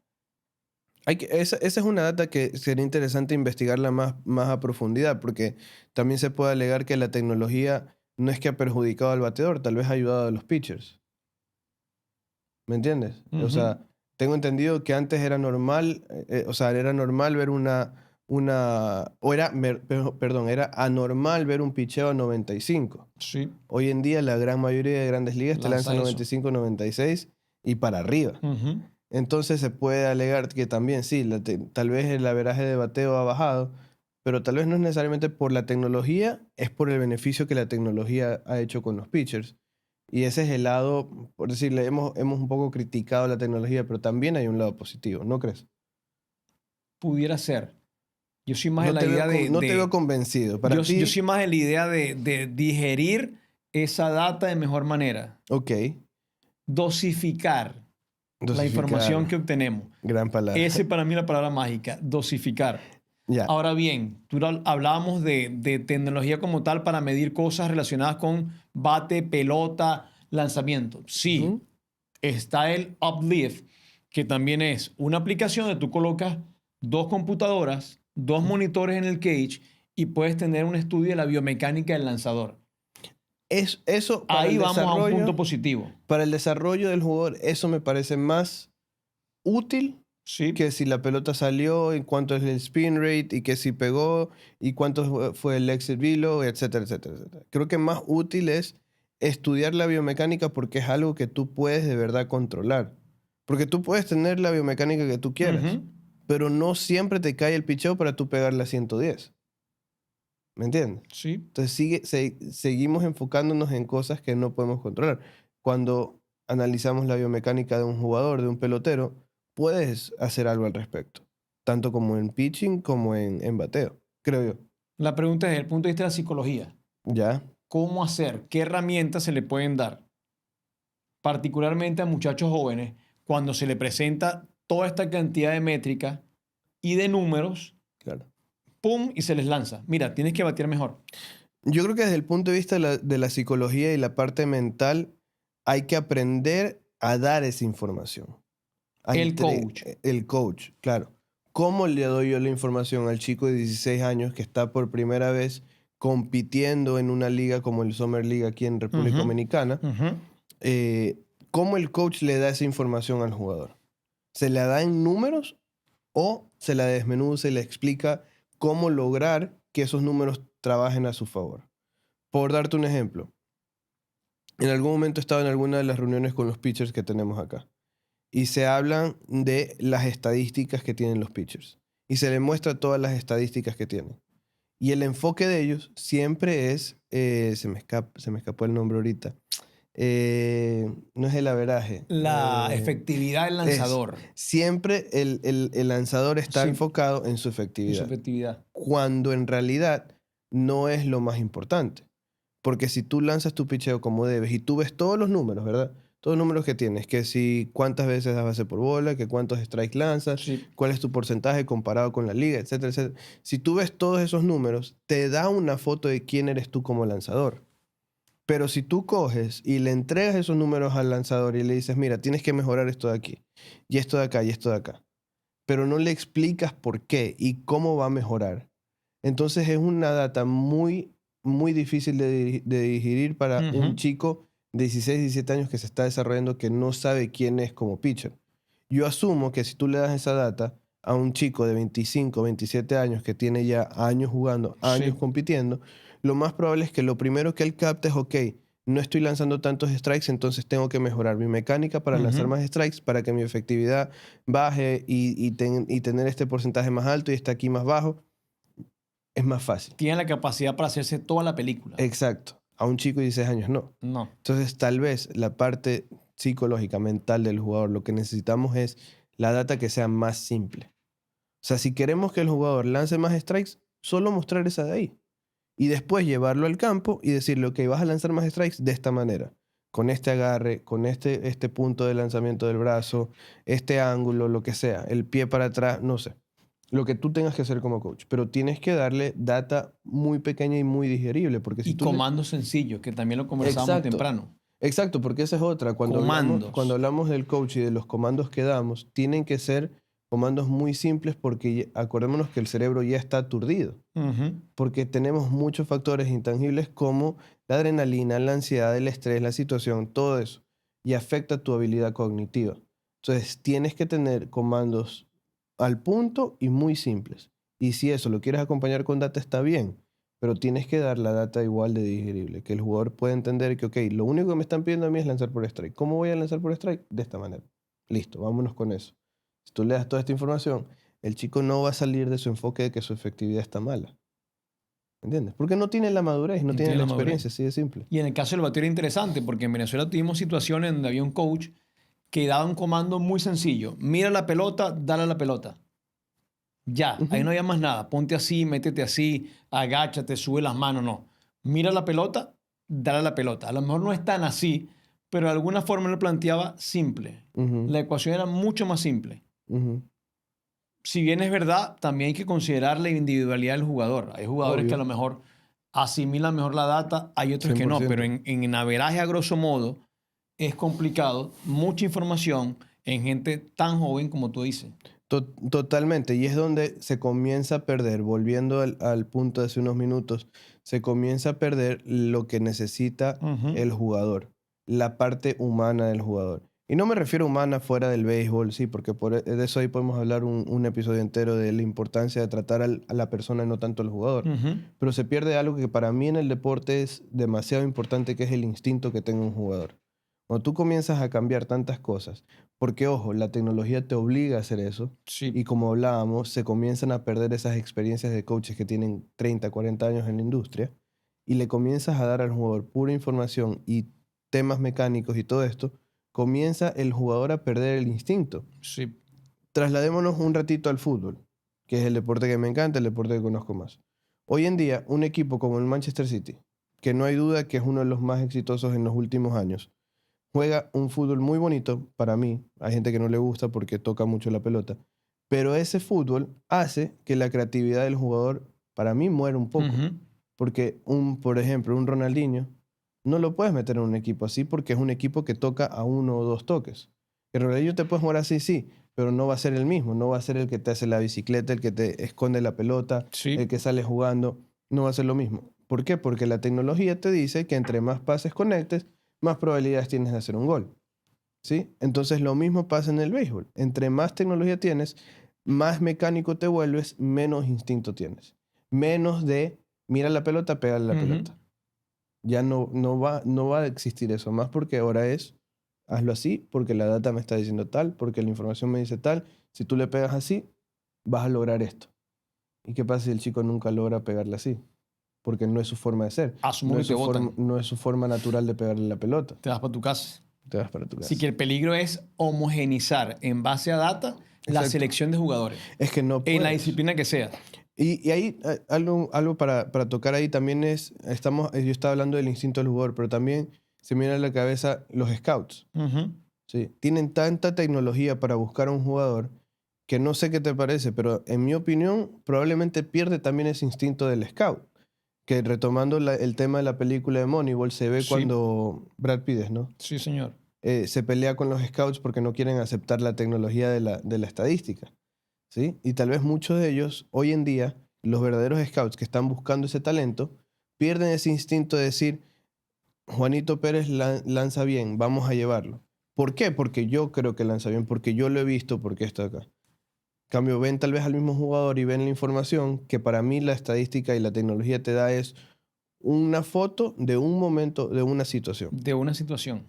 Esa es una data que sería interesante investigarla más a profundidad, porque también se puede alegar que la tecnología no es que ha perjudicado al bateador, tal vez ha ayudado a los pitchers. ¿Me entiendes? O Ujú. sea, tengo entendido que antes era normal, o sea, era normal ver o era, perdón, era anormal ver un picheo a 95. Sí, Hoy en día la gran mayoría de grandes ligas te lanza lanzan eso. 95, 96 y para arriba. Ujú. Entonces se puede alegar que también sí, tal vez el averaje de bateo ha bajado, pero tal vez no es necesariamente por la tecnología, es por el beneficio que la tecnología ha hecho con los pitchers. Y ese es el lado, por decirle, hemos un poco criticado la tecnología, pero también hay un lado positivo, ¿no crees? Pudiera ser. Yo soy más No de la te idea veo, no te de veo convencido. Para ti, yo soy más de la idea de digerir esa data de mejor manera. ok, Dosificar la información que dosificar, obtenemos. gran palabra. Ese para mí es la palabra mágica, dosificar. Ya. Ahora bien, hablábamos de tecnología como tal para medir cosas relacionadas con bate, pelota, lanzamiento. Sí, Ujú. está el Uplift, que también es una aplicación donde tú colocas dos computadoras, dos monitores en el cage y puedes tener un estudio de la biomecánica del lanzador. Eso Ahí vamos a un punto positivo. para el desarrollo del jugador, eso me parece más útil Sí. que si la pelota salió, y cuánto es el spin rate, y que si pegó, y cuánto fue el exit velo, etcétera, etcétera, etcétera. Creo que más útil es estudiar la biomecánica porque es algo que tú puedes de verdad controlar. Porque tú puedes tener la biomecánica que tú quieras, Ujú. pero no siempre te cae el picheo para tú pegarle a 110. ¿Me entiendes? Sí. Entonces seguimos enfocándonos en cosas que no podemos controlar. Cuando analizamos la biomecánica de un jugador, de un pelotero, puedes hacer algo al respecto, tanto como en pitching como en bateo, creo yo. La pregunta es desde el punto de vista de la psicología. ¿Ya? ¿Cómo hacer? ¿Qué herramientas se le pueden dar? Particularmente a muchachos jóvenes, cuando se le presenta toda esta cantidad de métricas y de números, Claro. ¡pum! Y se les lanza. Mira, tienes que batear mejor. Yo creo que desde el punto de vista de la psicología y la parte mental, hay que aprender a dar esa información. El coach. El coach, claro. ¿Cómo le doy yo la información al chico de 16 años que está por primera vez compitiendo en una liga como el Summer League aquí en República Ujú, Dominicana? ujú. ¿Cómo el coach le da esa información al jugador? ¿Se la da en números o se la desmenuza y le explica cómo lograr que esos números trabajen a su favor? Por darte un ejemplo, en algún momento estaba en alguna de las reuniones con los pitchers que tenemos acá y se hablan de las estadísticas que tienen los pitchers y se les muestra todas las estadísticas que tienen. Y el enfoque de ellos siempre es, se me escapó el nombre ahorita, no es el averaje, La efectividad del es lanzador. siempre el lanzador está Sí, enfocado en su en su efectividad, efectividad. cuando en realidad no es lo más importante. Porque si tú lanzas tu picheo como debes y tú ves todos los números, ¿verdad? Todos los números que tienes, que si cuántas veces das base por bola, que cuántos strikes lanzas, Sí. cuál es tu porcentaje comparado con la liga, etcétera, etcétera. Si tú ves todos esos números, te da una foto de quién eres tú como lanzador. Pero si tú coges y le entregas esos números al lanzador y le dices, mira, tienes que mejorar esto de aquí, y esto de acá, y esto de acá, pero no le explicas por qué y cómo va a mejorar, entonces es una data muy, muy difícil de digerir para un Ujú. chico de 16, 17 años que se está desarrollando que no sabe quién es como pitcher. Yo asumo que si tú le das esa data a un chico de 25, 27 años que tiene ya años jugando, años Sí. compitiendo, lo más probable es que lo primero que él capte es, ok, no estoy lanzando tantos strikes, entonces tengo que mejorar mi mecánica para lanzar Ujú. más strikes, para que mi efectividad baje y tener este porcentaje más alto y este aquí más bajo. Es más fácil. Tiene la capacidad para hacerse toda la película. Exacto. A un chico de 16 años no. No. Entonces, tal vez la parte psicológica, mental del jugador, lo que necesitamos es la data que sea más simple. O sea, si queremos que el jugador lance más strikes, solo mostrar esa de ahí. Y después llevarlo al campo y decirle, ok, vas a lanzar más strikes de esta manera. Con este agarre, con este punto de lanzamiento del brazo, este ángulo, lo que sea, el pie para atrás, no sé. Lo que tú tengas que hacer como coach. Pero tienes que darle data muy pequeña y muy digerible. Porque si Y tú le... comandos sencillos, que también lo conversábamos Exacto. temprano. Exacto, porque esa es otra. Cuando Comandos. hablamos del coach y de los comandos que damos, tienen que ser comandos muy simples porque acordémonos que el cerebro ya está aturdido. Ujú. Porque tenemos muchos factores intangibles como la adrenalina, la ansiedad, el estrés, la situación, todo eso. Y afecta tu habilidad cognitiva. Entonces, tienes que tener comandos al punto y muy simples. Y si eso lo quieres acompañar con data, está bien. Pero tienes que dar la data igual de digerible, que el jugador pueda entender que, ok, lo único que me están pidiendo a mí es lanzar por strike. ¿Cómo voy a lanzar por strike? De esta manera. Listo, vámonos con eso. Si tú le das toda esta información, el chico no va a salir de su enfoque de que su efectividad está mala. ¿Entiendes? Porque no tiene la madurez, no No tiene tiene la la madurez. experiencia, así de simple. Y en el caso del bateo era interesante, porque en Venezuela tuvimos situaciones donde había un coach que daba un comando muy sencillo. Mira la pelota, dale a la pelota. Ya, ahí no hay más nada. Ponte así, métete así, agáchate, sube las manos, no. Mira la pelota, dale la pelota. A lo mejor no es tan así, pero de alguna forma lo planteaba simple. Ujú, La ecuación era mucho más simple. ujú. Si bien es verdad, también hay que considerar la individualidad del jugador. Hay jugadores que a Obvio, lo mejor asimilan mejor la data, hay otros que no, pero 100%. en averaje a grosso modo es complicado, mucha información en gente tan joven como tú dices. Totalmente, y es donde se comienza a perder, volviendo al punto de hace unos minutos, se comienza a perder lo que necesita Ujú, el jugador, la parte humana del jugador. Y no me refiero a humana fuera del béisbol, sí, porque de eso ahí podemos hablar un episodio entero de la importancia de tratar a la persona, no tanto al jugador. ujú. Pero se pierde algo que para mí en el deporte es demasiado importante, que es el instinto que tenga un jugador. Cuando tú comienzas a cambiar tantas cosas, porque ojo, la tecnología te obliga a hacer eso, y Sí. como hablábamos, se comienzan a perder esas experiencias de coaches que tienen 30, 40 años en la industria, y le comienzas a dar al jugador pura información y temas mecánicos y todo esto, comienza el jugador a perder el instinto. Sí. Trasladémonos un ratito al fútbol, que es el deporte que me encanta, el deporte que conozco más. Hoy en día, un equipo como el Manchester City, que no hay duda que es uno de los más exitosos en los últimos años, juega un fútbol muy bonito para mí. Hay gente que no le gusta porque toca mucho la pelota. Pero ese fútbol hace que la creatividad del jugador, para mí, muera un poco. Ujú, Porque, por ejemplo, un Ronaldinho, no lo puedes meter en un equipo así porque es un equipo que toca a uno o dos toques. El Ronaldinho te puede jugar así, sí, pero no va a ser el mismo. No va a ser el que te hace la bicicleta, el que te esconde la pelota, el sí. que sale jugando. No va a ser lo mismo. ¿Por qué? Porque la tecnología te dice que entre más pases conectes, más probabilidades tienes de hacer un gol. ¿Sí? Entonces lo mismo pasa en el béisbol. Entre más tecnología tienes, más mecánico te vuelves, menos instinto tienes. Menos de, mira la pelota, pégale la Ujú. pelota. Ya no va a existir eso más porque ahora es, hazlo así, porque la data me está diciendo tal, porque la información me dice tal. Si tú le pegas así, vas a lograr esto. ¿Y qué pasa si el chico nunca logra pegarle así? Porque no es su forma de ser, Asumo no que es te su forma, votan. no es su forma natural de pegarle la pelota. Te vas para tu casa. Te vas para tu Así casa. que el peligro es homogenizar en base a data la Exacto. selección de jugadores, Es que no en la puedes. disciplina que sea. Y ahí algo para tocar ahí también es, yo estaba hablando del instinto del jugador, pero también se me viene a la cabeza los scouts. Ujú. ¿Sí? Tienen tanta tecnología para buscar a un jugador que no sé qué te parece, pero en mi opinión probablemente pierde también ese instinto del scout. Que retomando el tema de la película de Moneyball, se ve Sí, cuando Brad Pitt, ¿no? sí, señor. Se pelea con los scouts porque no quieren aceptar la tecnología de la estadística. ¿Sí? Y tal vez muchos de ellos, hoy en día, los verdaderos scouts que están buscando ese talento, pierden ese instinto de decir, Juanito Pérez lanza bien, vamos a llevarlo. ¿Por qué? Porque yo creo que lanza bien, porque yo lo he visto, porque está acá. En cambio, ven tal vez al mismo jugador y ven la información que para mí la estadística y la tecnología te da es una foto de un momento, de una situación. De una situación.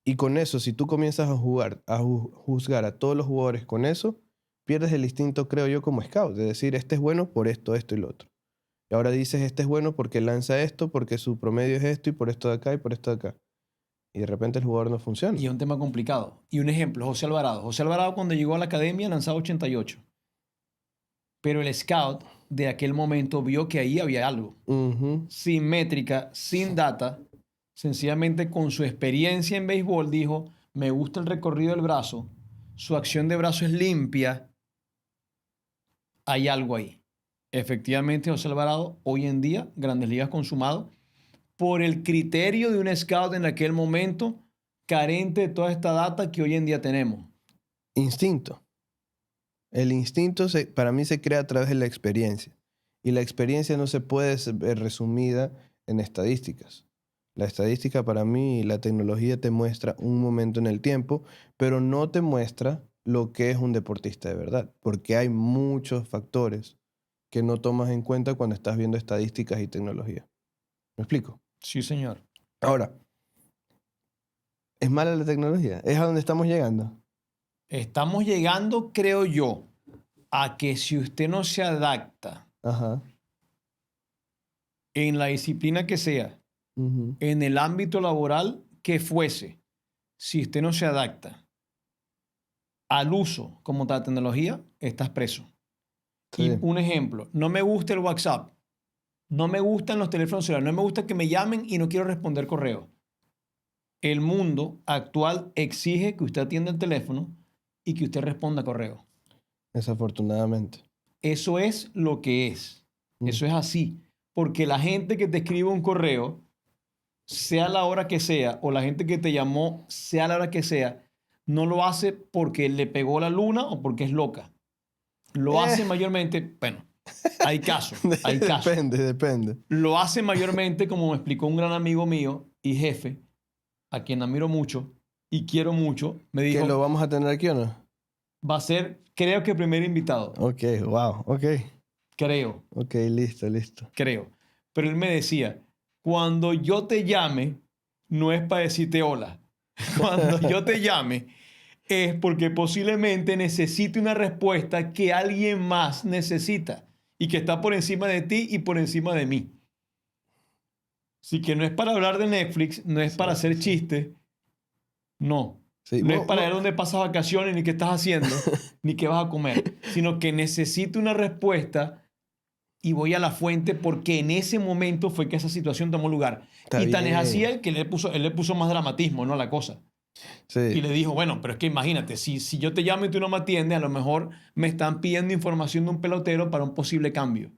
Y con eso, si tú comienzas a jugar, a juzgar a todos los jugadores con eso, pierdes el instinto, creo yo, como scout, de decir, este es bueno por esto, esto y lo otro. Y ahora dices, este es bueno porque lanza esto, porque su promedio es esto y por esto de acá y por esto de acá. Y de repente el jugador no funciona. Y es un tema complicado. Y un ejemplo, José Alvarado. José Alvarado cuando llegó a la academia lanzaba 88. Pero el scout de aquel momento vio que ahí había algo. Ujú. Sin métrica, sin data, sencillamente con su experiencia en béisbol dijo, me gusta el recorrido del brazo, su acción de brazo es limpia, hay algo ahí. Efectivamente, José Alvarado, hoy en día, Grandes Ligas consumado, por el criterio de un scout en aquel momento, carente de toda esta data que hoy en día tenemos. Instinto. El instinto para mí se crea a través de la experiencia. Y la experiencia no se puede ver resumida en estadísticas. La estadística para mí, la tecnología te muestra un momento en el tiempo, pero no te muestra lo que es un deportista de verdad, porque hay muchos factores que no tomas en cuenta cuando estás viendo estadísticas y tecnología. ¿Me explico? Sí, señor. Ahora, ¿es mala la tecnología? ¿Es a donde estamos llegando? Estamos llegando, creo yo, a que si usted no se adapta Ajá. en la disciplina que sea, Ujú. en el ámbito laboral que fuese, si usted no se adapta al uso como tal tecnología, estás preso. Sí. Y un ejemplo, no me gusta el WhatsApp, no me gustan los teléfonos celulares, no me gusta que me llamen y no quiero responder correo. El mundo actual exige que usted atienda el teléfono y que usted responda correo. Desafortunadamente. Eso es lo que es. Mm. Eso es así. Porque la gente que te escribe un correo, sea la hora que sea, o la gente que te llamó, sea la hora que sea, no lo hace porque le pegó la luna o porque es loca. Lo hace mayormente, bueno, hay casos, hay casos. Depende. Lo hace mayormente, como me explicó un gran amigo mío y jefe, a quien admiro mucho y quiero mucho, me ¿Que dijo, lo vamos a tener aquí o no? va a ser, creo que primer invitado. Ok, wow, ok. Creo. Ok, listo. Creo. Pero él me decía, cuando yo te llame, no es para decirte hola. Cuando yo te llame, es porque posiblemente necesite una respuesta que alguien más necesita y que está por encima de ti y por encima de mí. Así que no es para hablar de Netflix, no es Sí, para hacer sí. chistes, no. Sí, No es para ver dónde pasas vacaciones, ni qué estás haciendo, ni qué vas a comer, sino que necesito una respuesta y voy a la fuente porque en ese momento fue que esa situación tomó lugar. Está Y tan es así bien. él que él le puso más dramatismo, ¿no? A la cosa. Y Sí, le dijo, bueno, pero es que imagínate, si yo te llamo y tú no me atiendes, a lo mejor me están pidiendo información de un pelotero para un posible cambio.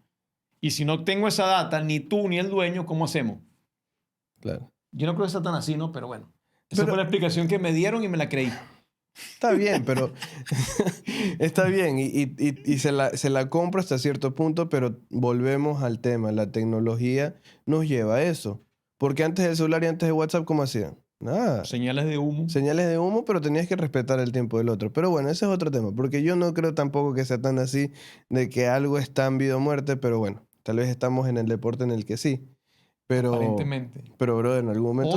Y si no tengo esa data, ni tú ni el dueño, ¿cómo hacemos? claro. Yo no creo que sea tan así, ¿no? Pero bueno, esa Pero fue la explicación que me dieron y me la creí. está bien, pero está bien y se la compro hasta cierto punto, pero volvemos al tema. La tecnología nos lleva a eso. Porque antes del celular y antes de WhatsApp, ¿cómo hacían? Nada. Señales de humo. Señales de humo, pero tenías que respetar el tiempo del otro. Pero bueno, ese es otro tema, porque yo no creo tampoco que sea tan así de que algo es tan vida o muerte, pero bueno, tal vez estamos en el deporte en el que sí. Aparentemente. Pero bro, en algún momento,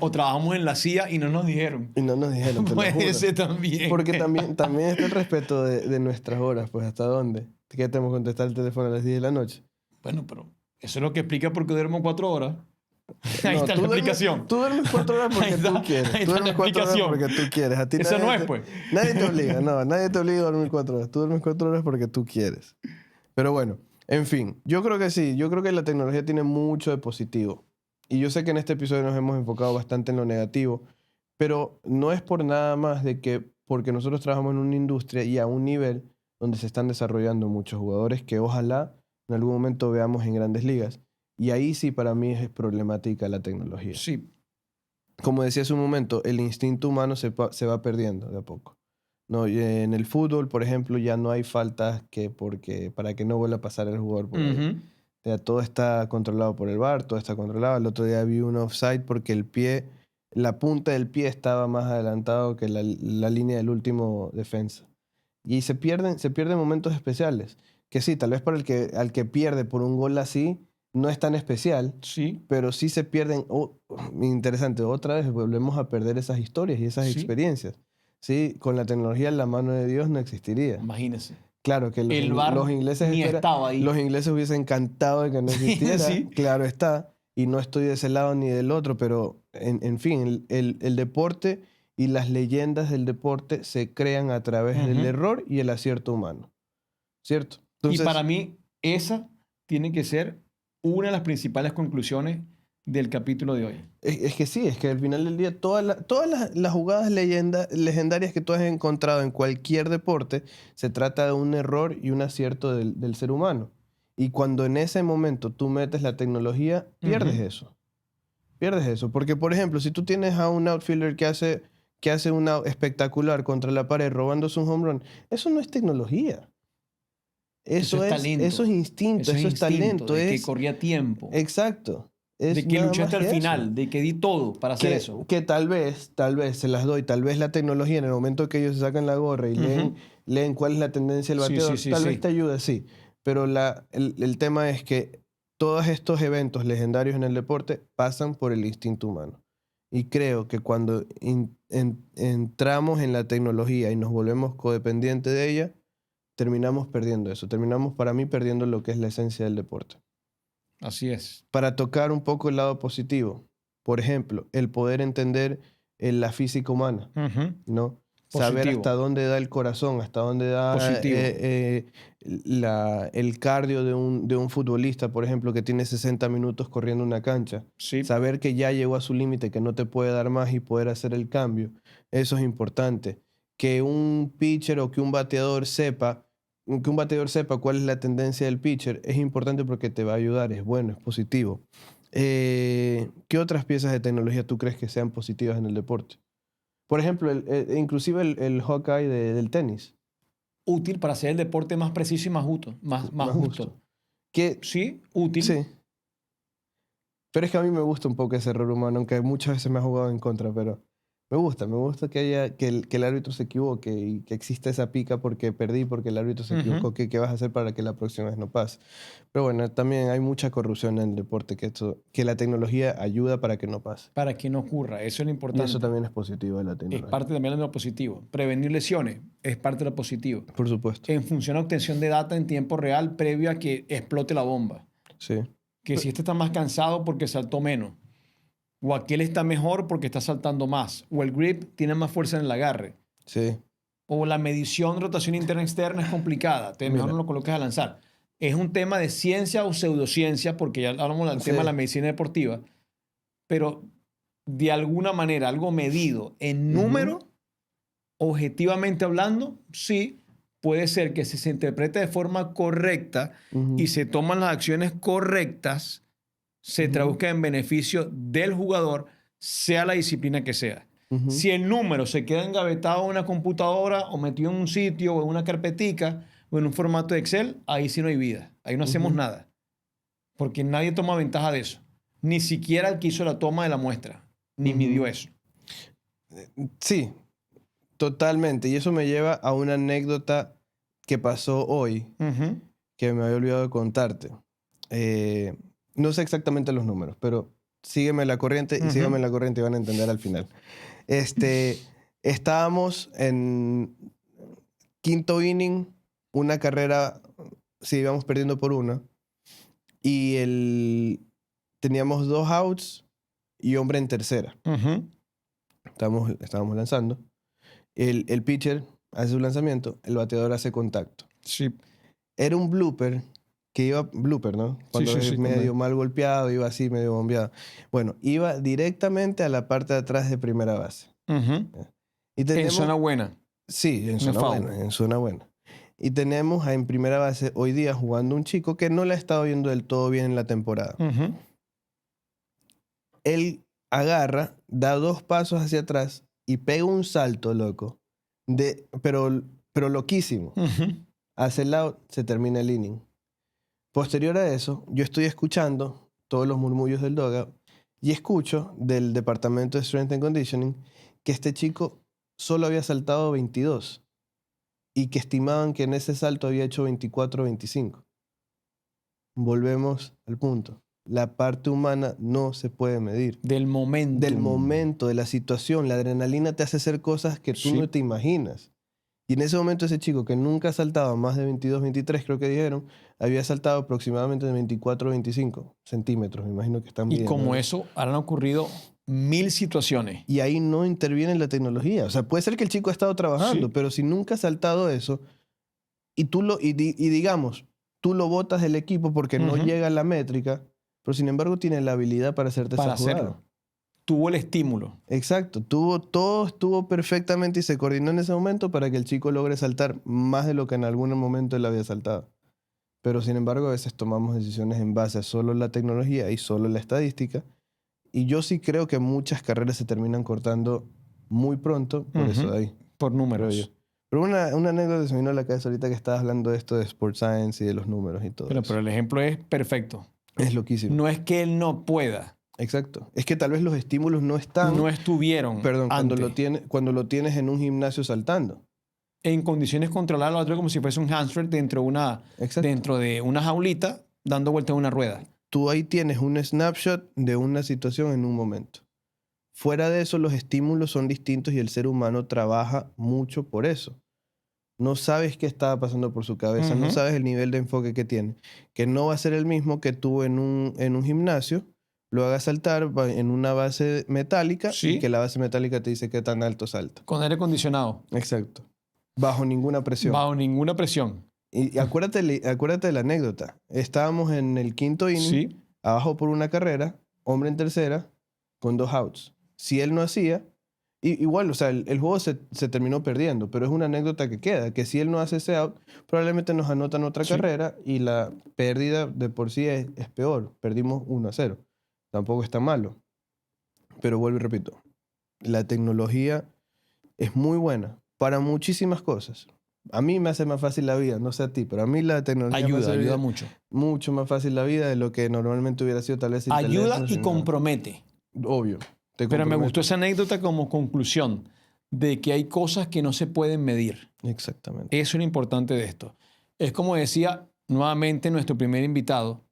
O trabajamos en la CIA y no nos dijeron. y no nos dijeron, te lo Puede juro. ser también. Porque también está el respeto de nuestras horas, pues hasta dónde. ¿Qué tenemos que contestar el teléfono a las 10 de la noche? Bueno, pero eso es lo que explica por qué duermo 4 horas. Ahí No, está la explicación. tú duermes 4 horas Ahí porque tú está, quieres. ahí Tú está la duermes 4 horas explicación. porque tú quieres. A ti Eso no es, pues. nadie te obliga, no, nadie te obliga a dormir 4 horas. Tú duermes 4 horas porque tú quieres. Pero bueno, en fin, yo creo que sí, yo creo que la tecnología tiene mucho de positivo. Y yo sé que en este episodio nos hemos enfocado bastante en lo negativo, pero no es por nada más de que porque nosotros trabajamos en una industria y a un nivel donde se están desarrollando muchos jugadores que ojalá en algún momento veamos en grandes ligas. Y ahí sí para mí es problemática la tecnología. Sí. Como decía hace un momento, el instinto humano se va perdiendo de a poco. No, y en el fútbol, por ejemplo, ya no hay faltas para que no vuelva a pasar el jugador por ahí. Ujú. Ya todo está controlado por el VAR, todo está controlado. El otro día vi un offside porque la punta del pie estaba más adelantado que la línea del último defensa. Y se pierden momentos especiales. Que sí, tal vez para al que pierde por un gol así, no es tan especial, Sí, pero sí se pierden. Interesante, otra vez volvemos a perder esas historias y esas sí. experiencias. Sí, con la tecnología en la mano de Dios no existiría. Imagínese. Claro que El VAR ni estaba ahí. los ingleses hubiesen encantado de que no existiera, Sí. claro está, y no estoy de ese lado ni del otro, pero en fin, el deporte y las leyendas del deporte se crean a través del Ujú. error y el acierto humano, ¿cierto? Y para Entonces, mí, esa tiene que ser una de las principales conclusiones del capítulo de hoy. es que sí, es que al final del día todas las jugadas legendarias que tú has encontrado en cualquier deporte se trata de un error y un acierto del ser humano. Y cuando en ese momento tú metes la tecnología, pierdes Ujú. eso. Pierdes eso. Porque, por ejemplo, si tú tienes a un outfielder que hace una espectacular contra la pared robándose un home run, eso no es tecnología. Eso es Eso es talento. instinto, Eso es eso es instinto, talento, de que es corría tiempo, exacto. Es de que nada luché más hasta el que eso. final, de que di todo para hacer eso. Que tal vez se las doy, tal vez la tecnología en el momento que ellos se sacan la gorra y Ujú. leen cuál es la tendencia del Sí, sí, bateador, sí, tal vez te sí. ayude, sí. Pero el tema es que todos estos eventos legendarios en el deporte pasan por el instinto humano. Y creo que cuando entramos en la tecnología y nos volvemos codependientes de ella, terminamos perdiendo eso. Terminamos, para mí, perdiendo lo que es la esencia del deporte. Así es. Para tocar un poco el lado positivo, por ejemplo, el poder entender la física humana, Ujú. ¿no? Saber Positivo. hasta dónde da el corazón, hasta dónde da Positivo. el cardio de un futbolista, por ejemplo, que tiene 60 minutos corriendo una cancha. Sí. Saber que ya llegó a su límite, que no te puede dar más y poder hacer el cambio. Eso es importante. Que un pitcher o que un bateador sepa cuál es la tendencia del pitcher es importante porque te va a ayudar, es bueno, es positivo. ¿Qué otras piezas de tecnología tú crees que sean positivas en el deporte? Por ejemplo, inclusive el Hawkeye del tenis. Útil para hacer el deporte más preciso y más justo. Más justo. Que, Sí, útil. sí. Pero es que a mí me gusta un poco ese error humano, aunque muchas veces me ha jugado en contra, pero me gusta que el árbitro se equivoque y que exista esa pica porque perdí, porque el árbitro se equivocó. ¿Qué vas a hacer para que la próxima vez no pase? Pero bueno, también hay mucha corrupción en el deporte, que la tecnología ayuda para que no pase. Para que no ocurra. Eso es lo Y importante. eso también es positivo de la Es tecnología. parte también de lo positivo. Prevenir lesiones es parte de lo positivo. Por supuesto. En función a obtención de data en tiempo real previo a que explote la bomba. Sí. Que si este está más cansado porque saltó menos. O aquel está mejor porque está saltando más. O el grip tiene más fuerza en el agarre. Sí. O la medición de rotación interna externa es complicada. Te mejor no lo coloques a lanzar. Es un tema de ciencia o pseudociencia, porque ya hablamos del tema de la medicina deportiva, pero de alguna manera algo medido en número, objetivamente hablando, sí, puede ser que si se interpreta de forma correcta y se toman las acciones correctas, se traduzca en beneficio del jugador, sea la disciplina que sea. Si el número se queda engavetado en una computadora o metido en un sitio o en una carpetica o en un formato de Excel, ahí sí no hay vida. Ahí no hacemos nada. Porque nadie toma ventaja de eso. Ni siquiera el que hizo la toma de la muestra. Ni midió eso. Sí, totalmente. Y eso me lleva a una anécdota que pasó hoy, que me había olvidado de contarte. No sé exactamente los números, pero sígueme la corriente y sígueme la corriente y van a entender al final. Estábamos en quinto inning, una carrera, sí, íbamos perdiendo por una, y teníamos 2 outs y hombre en tercera. Estábamos lanzando. El pitcher hace su lanzamiento, el bateador hace contacto. Sí. Era un blooper que iba, blooper, ¿no? Cuando es medio mal golpeado, iba así, medio bombeado. Bueno, iba directamente a la parte de atrás de primera base. Y En zona buena. Sí, en zona buena. Y tenemos en primera base hoy día jugando un chico que no le ha estado viendo del todo bien en la temporada. Él agarra, da 2 pasos hacia atrás y pega un salto, loco, pero loquísimo. Hace el out, se termina el inning. Posterior a eso, yo estoy escuchando todos los murmullos del dugout y escucho del departamento de Strength and Conditioning que este chico solo había saltado 22 y que estimaban que en ese salto había hecho 24 o 25. Volvemos al punto. La parte humana no se puede medir. Del momento. De la situación. La adrenalina te hace hacer cosas que tú no te imaginas. Y en ese momento ese chico que nunca ha saltado más de 22, 23, creo que dijeron, había saltado aproximadamente de 24 o 25 centímetros. Me imagino que están bien. Y como ¿no? eso, han ocurrido 1000 situaciones. Y ahí no interviene la tecnología. O sea, puede ser que el chico ha estado trabajando, pero si nunca ha saltado eso, y digamos, tú lo botas del equipo porque no llega a la métrica, pero sin embargo tiene la habilidad para hacerte esa jugada. Hacerlo. Tuvo el estímulo. Exacto. Todo estuvo perfectamente y se coordinó en ese momento para que el chico logre saltar más de lo que en algún momento él había saltado. Pero sin embargo a veces tomamos decisiones en base a solo la tecnología y solo la estadística. Y yo sí creo que muchas carreras se terminan cortando muy pronto por eso de ahí. Por números. Pero una anécdota que se me vino a la cabeza ahorita que estabas hablando de esto de Sports Science y de los números y todo eso. Pero el ejemplo es perfecto. Es loquísimo. No es que él no pueda. Exacto. Es que tal vez los estímulos no están... No estuvieron. Perdón, cuando lo tienes en un gimnasio saltando. En condiciones controladas, lo otro como si fuese un hamster dentro de una jaulita dando vueltas en una rueda. Tú ahí tienes un snapshot de una situación en un momento. Fuera de eso, los estímulos son distintos y el ser humano trabaja mucho por eso. No sabes qué estaba pasando por su cabeza, no sabes el nivel de enfoque que tiene, que no va a ser el mismo que tú en un gimnasio, lo hagas saltar en una base metálica Sí. y que la base metálica te dice qué tan alto salta. Con aire acondicionado. Exacto. Bajo ninguna presión. Bajo ninguna presión. Y acuérdate de la anécdota. Estábamos en el quinto inning, Sí. abajo por una carrera, hombre en tercera, con 2 outs. Si él no hacía, igual, o sea, el juego se terminó perdiendo, pero es una anécdota que queda, que si él no hace ese out, probablemente nos anotan otra Sí. carrera y la pérdida de por sí es peor. Perdimos 1-0. Tampoco está malo. Pero vuelvo y repito, la tecnología es muy buena para muchísimas cosas. A mí me hace más fácil la vida, no sé a ti, pero a mí la tecnología me hace la Ayuda vida mucho. mucho más fácil la vida de lo que normalmente hubiera sido tal vez sin Ayuda teléfono, y sin nada. compromete. Obvio. Te Pero me compromete. gustó esa anécdota como conclusión de que hay cosas que no se pueden medir. Exactamente. Eso es lo importante de esto. Es como decía nuevamente nuestro primer invitado,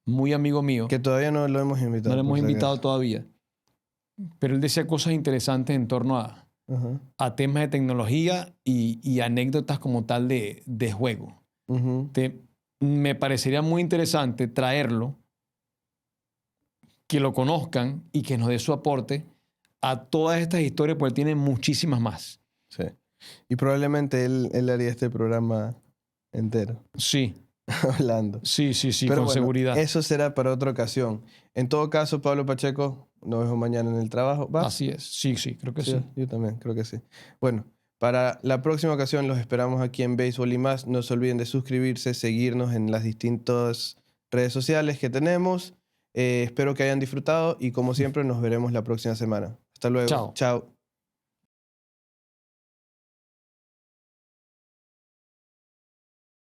muy amigo mío, Que todavía no lo hemos invitado. no lo hemos por si invitado acaso. todavía, pero él decía cosas interesantes en torno Ajá. a temas de tecnología y anécdotas como tal de juego. Ujú. Me parecería muy interesante traerlo, que lo conozcan y que nos dé su aporte a todas estas historias, porque tiene muchísimas más. Sí. Y probablemente él haría este programa entero, Sí, hablando. sí, Pero con bueno, seguridad. eso será para otra ocasión. En todo caso, Pablo Pacheco, nos vemos mañana en el trabajo. ¿Vas? Así es. Sí, creo que Sí, sí. yo también, creo que sí. Bueno, para la próxima ocasión los esperamos aquí en Béisbol y más. No se olviden de suscribirse, seguirnos en las distintas redes sociales que tenemos. Espero que hayan disfrutado y como siempre nos veremos la próxima semana. Hasta luego. Chao. Chao.